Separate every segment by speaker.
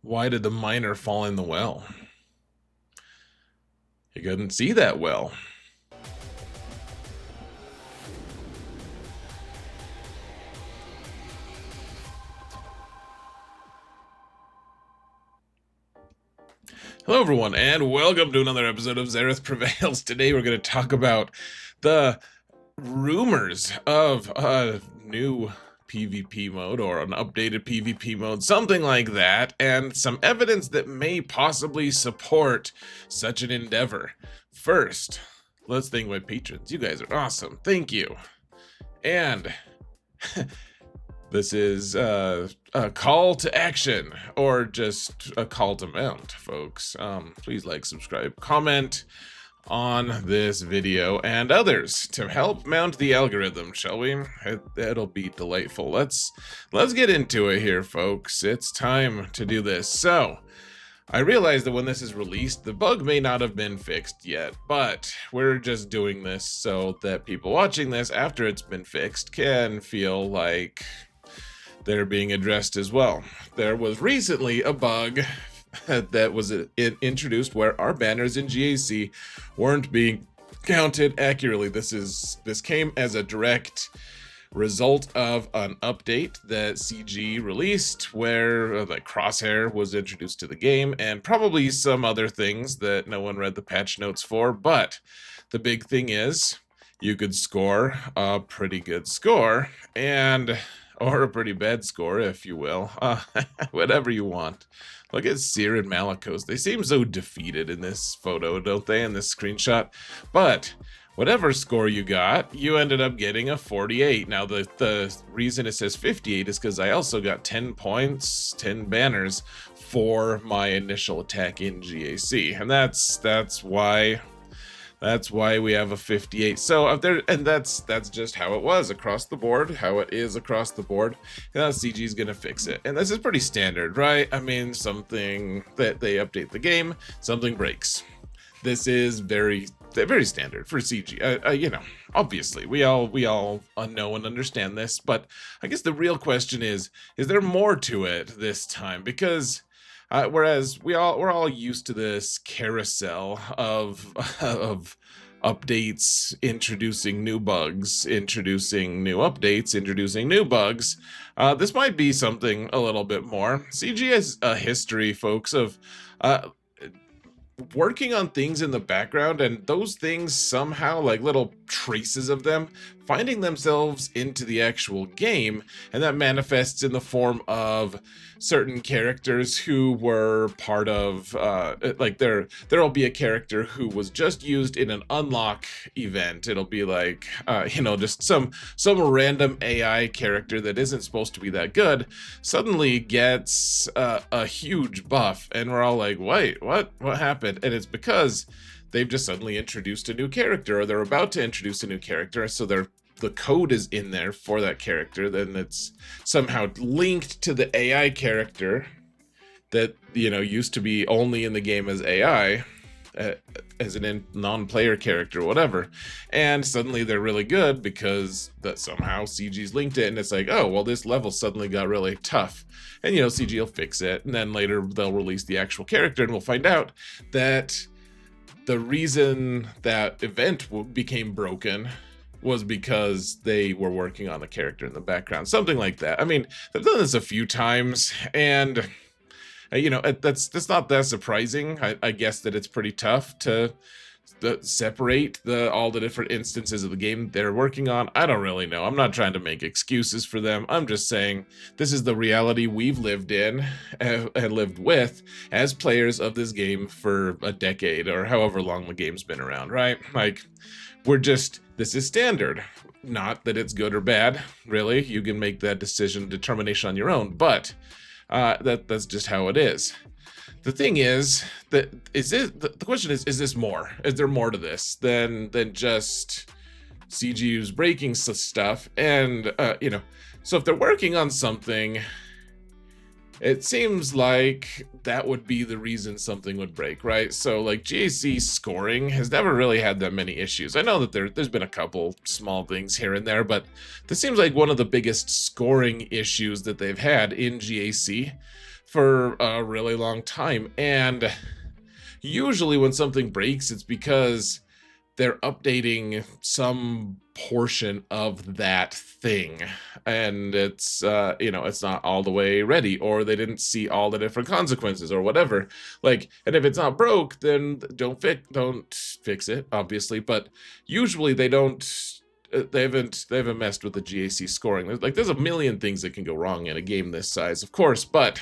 Speaker 1: Why did the miner fall in the well? He couldn't see that well. Hello, everyone, and welcome to another episode of Zareth Prevails. Today, we're going to talk about the rumors of a new PvP mode or an updated PvP mode, something like that, and some evidence that may possibly support such an endeavor. First, let's thank my patrons. You guys are awesome. Thank you. And this is a call to action, or just a call to mount, folks. Please like, subscribe, comment on this video and others to help mount the algorithm, shall we? It'll be delightful. Let's get into it here, folks. It's time to do this. So, I realize that when this is released, the bug may not have been fixed yet, but we're just doing this so that people watching this after it's been fixed can feel like they're being addressed as well. There was recently a bug that was introduced where our banners in GAC weren't being counted accurately. This came as a direct result of an update that CG released where like crosshair was introduced to the game and probably some other things that no one read the patch notes for. But the big thing is you could score a pretty good score or a pretty bad score, if you will. Whatever you want. Look at Seer and Malicos. They seem so defeated in this photo, don't they, in this screenshot? But whatever score you got, you ended up getting a 48. Now, the reason it says 58 is because I also got 10 points, 10 banners for my initial attack in GAC. And that's why we have a 58. So that's just how it was across the board, how it is across the board. Now CG is gonna fix it, and this is pretty standard, right? I mean, something that they update the game, something breaks. This is very standard for CG. You know, obviously we all know and understand this, but I guess the real question is there more to it this time? Because whereas we're all used to this carousel of updates, introducing new bugs, introducing new updates, introducing new bugs, this might be something a little bit more. CG has a history, folks, of working on things in the background, and those things somehow, like little traces of them, finding themselves into the actual game, and that manifests in the form of certain characters who were part of like there'll be a character who was just used in an unlock event. It'll be like you know, just some random AI character that isn't supposed to be that good suddenly gets a huge buff, and we're all like, wait, what happened? And it's because they've just suddenly introduced a new character, or they're about to introduce a new character, so the code is in there for that character, then it's somehow linked to the AI character that, you know, used to be only in the game as AI, as a non-player character or whatever, and suddenly they're really good because that somehow CG's linked it, and it's like, oh, well, this level suddenly got really tough, and, you know, CG will fix it, and then later they'll release the actual character, and we'll find out that the reason that event became broken was because they were working on the character in the background, something like that. I mean, they've done this a few times, and you know, that's not that surprising. I guess that it's pretty tough to separate all the different instances of the game they're working on. I don't really know. I'm not trying to make excuses for them. I'm just saying this is the reality we've lived in and lived with as players of this game for a decade or however long the game's been around, right? Like, this is standard. Not that it's good or bad, really. You can make that determination on your own, but that's just how it is. The thing is that the question is this more? Is there more to this than just CGU's breaking stuff? And you know, so if they're working on something, it seems like that would be the reason something would break, right? So like GAC scoring has never really had that many issues. I know that there's been a couple small things here and there, but this seems like one of the biggest scoring issues that they've had in GAC for a really long time. And usually when something breaks, it's because they're updating some portion of that thing, and it's it's not all the way ready, or they didn't see all the different consequences or whatever. Like, and if it's not broke, then don't fix it, obviously. But usually they don't. They haven't messed with the GAC scoring. There's a million things that can go wrong in a game this size, of course, but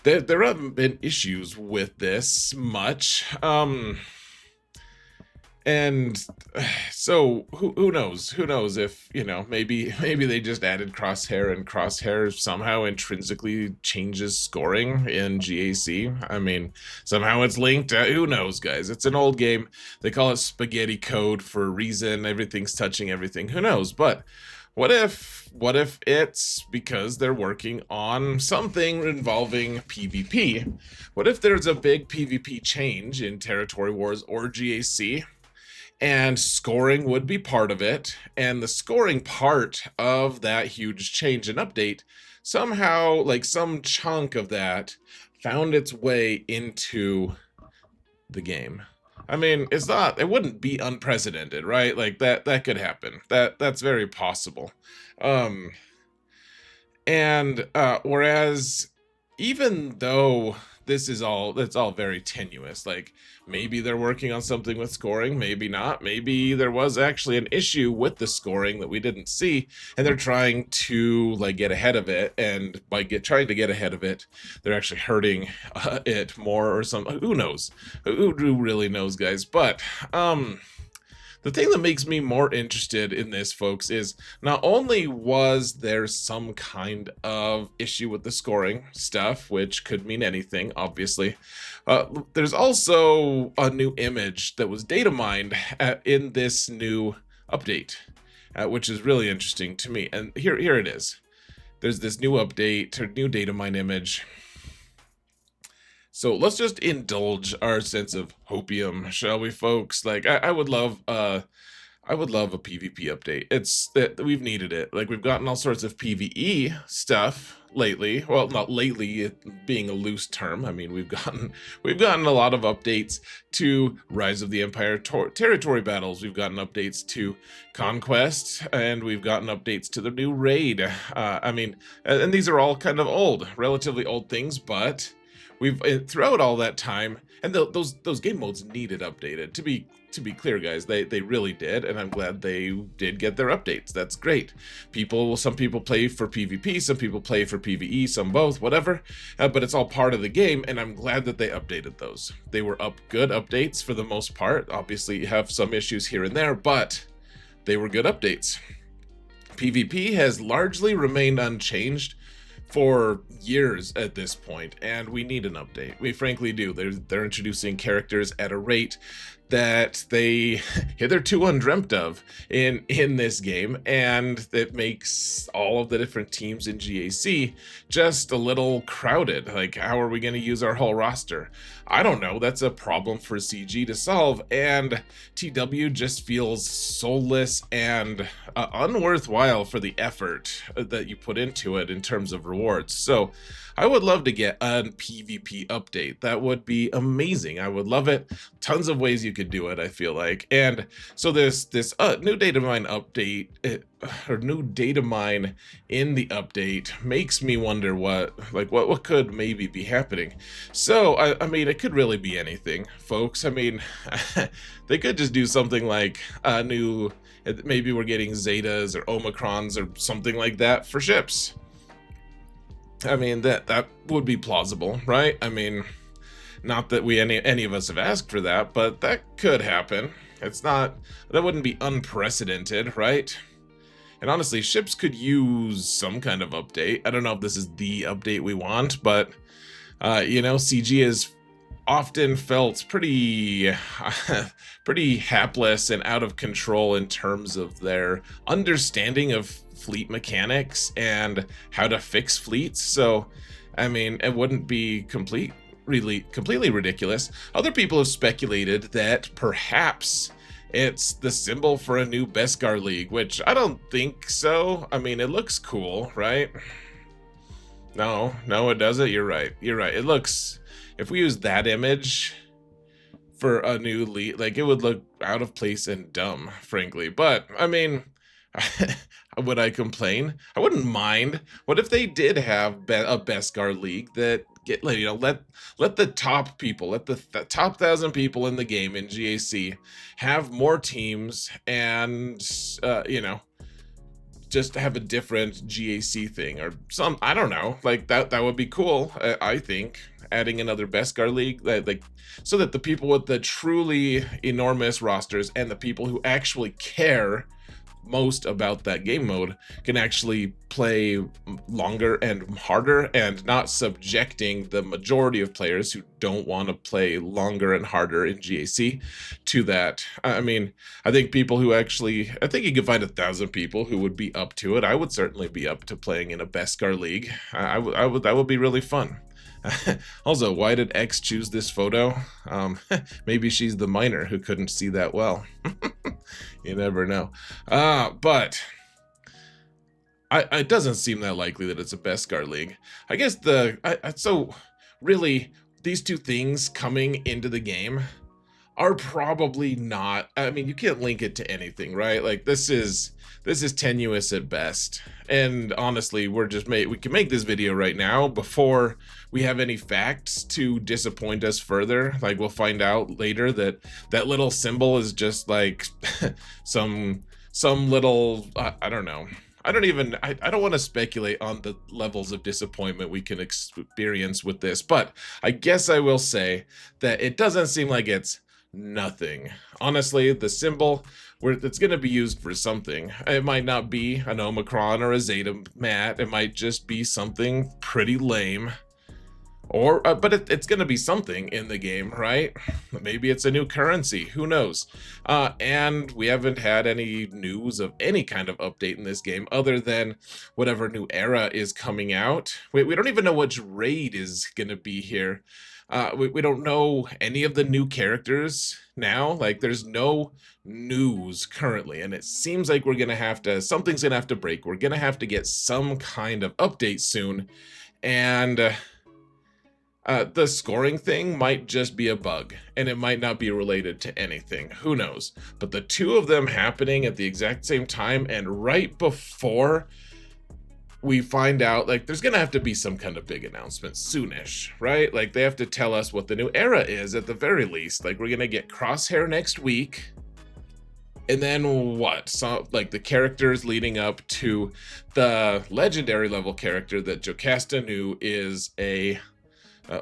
Speaker 1: there haven't been issues with this much. And so who knows? Who knows if, maybe they just added crosshair, and crosshair somehow intrinsically changes scoring in GAC. I mean, somehow it's linked. Who knows, guys? It's an old game. They call it spaghetti code for a reason. Everything's touching everything. Who knows? But what if it's because they're working on something involving PvP? What if there's a big PvP change in Territory Wars or GAC? And scoring would be part of it, and the scoring part of that huge change and update, somehow, like some chunk of that, found its way into the game. I mean, it wouldn't be unprecedented, right? Like that could happen. That's very possible. Whereas even though it's all very tenuous, like maybe they're working on something with scoring, maybe not, maybe there was actually an issue with the scoring that we didn't see, and they're trying to like get ahead of it, and by trying to get ahead of it, they're actually hurting it more or something. Who knows? Who really knows, guys? But the thing that makes me more interested in this, folks, is not only was there some kind of issue with the scoring stuff, which could mean anything, obviously, there's also a new image that was data mined in this new update, which is really interesting to me. And here it is. There's this new update, or new data mine image. So let's just indulge our sense of hopium, shall we, folks? Like, I would love a PvP update. It's that we've needed it. Like, we've gotten all sorts of PvE stuff lately. Well, not lately, it being a loose term. I mean, we've gotten a lot of updates to Rise of the Empire territory battles. We've gotten updates to Conquest, and we've gotten updates to the new raid. I mean, and these are all kind of relatively old things, but we've throughout all that time, and those game modes needed updated. To be clear, guys, they really did, and I'm glad they did get their updates. That's great. Some people play for PvP, some people play for PvE, some both, whatever. But it's all part of the game, and I'm glad that they updated those. They were good updates for the most part. Obviously, you have some issues here and there, but they were good updates. PvP has largely remained unchanged for years at this point, and we need an update. We frankly do. They're introducing characters at a rate that they hitherto undreamt of in this game, and it makes all of the different teams in GAC just a little crowded. Like, how are we going to use our whole roster? I don't know. That's a problem for CG to solve, and TW just feels soulless and unworthwhile for the effort that you put into it in terms of rewards. So I would love to get a PvP update. That would be amazing. I would love it. Tons of ways you could do it, I feel like. And so this new data mine update, or new data mine in the update, makes me wonder what could maybe be happening. So I mean, it could really be anything, folks. I mean, they could just do something like a new, maybe we're getting Zetas or Omicrons or something like that for ships. I mean, that would be plausible, right? I mean, not that any of us have asked for that, but that could happen. That wouldn't be unprecedented, right? And honestly, ships could use some kind of update. I don't know if this is the update we want, but CG is often felt pretty hapless and out of control in terms of their understanding of fleet mechanics and how to fix fleets. So I mean, it wouldn't be completely ridiculous. Other people have speculated that perhaps it's the symbol for a new Beskar League, which I don't think so. I mean, it looks cool, right? No, it doesn't. You're right. You're right. It looks, if we use that image for a new lead, like it would look out of place and dumb, frankly. But I mean, would I complain? I wouldn't mind. What if they did have a Beskar league that get, you know, let the top people, let the top 1,000 people in the game in GAC have more teams, and you know, just have a different GAC thing or some, I don't know, like that would be cool. I think adding another Beskar league, like so that the people with the truly enormous rosters and the people who actually care most about that game mode can actually play longer and harder, and not subjecting the majority of players who don't want to play longer and harder in GAC to that. I mean, I think people who actually, I think you can find 1,000 people who would be up to it. I would certainly be up to playing in a Beskar league. That would be really fun. Also, why did X choose this photo? Maybe she's the miner who couldn't see that well. You never know. But it doesn't seem that likely that it's a Beskar league. I guess so really, these two things coming into the game are probably not, I mean, you can't link it to anything, right? Like this is tenuous at best. And honestly, we can make this video right now before we have any facts to disappoint us further. Like we'll find out later that that little symbol is just like some little, I don't know. I don't want to speculate on the levels of disappointment we can experience with this, but I guess I will say that it doesn't seem like it's nothing. Honestly, the symbol, it's going to be used for something. It might not be an Omicron or a Zeta mat. It might just be something pretty lame. Or, but it's going to be something in the game, right? Maybe it's a new currency. Who knows? And we haven't had any news of any kind of update in this game other than whatever new era is coming out. We don't even know which raid is going to be here. We don't know any of the new characters now. Like there's no news currently, and it seems like we're gonna have to, something's gonna have to break. We're gonna have to get some kind of update soon, and the scoring thing might just be a bug, and it might not be related to anything. Who knows? But the two of them happening at the exact same time and right before we find out, like, there's gonna have to be some kind of big announcement soonish, right? Like they have to tell us what the new era is at the very least. Like we're gonna get Crosshair next week, and then what? So like the characters leading up to the legendary level character that Jocasta knew is a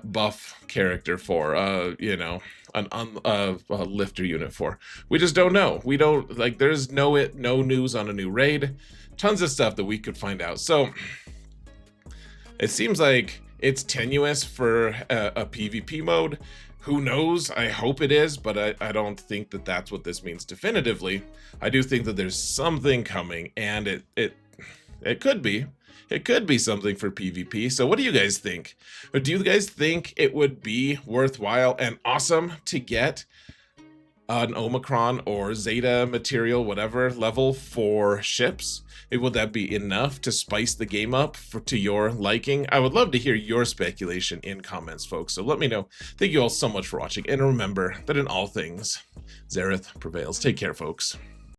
Speaker 1: buff character for, you know, a lifter unit for. We just don't know. We don't, like, there's no news on a new raid. Tons of stuff that we could find out. So it seems like it's tenuous for a PvP mode. Who knows? I hope it is, but I don't think that that's what this means definitively. I do think that there's something coming, and it could be. It could be something for PvP. So what do you guys think? Or do you guys think it would be worthwhile and awesome to get an Omicron or Zeta material, whatever level for ships? Would that be enough to spice the game up to your liking? I would love to hear your speculation in comments, folks. So let me know. Thank you all so much for watching. And remember that in all things, Xerath prevails. Take care, folks.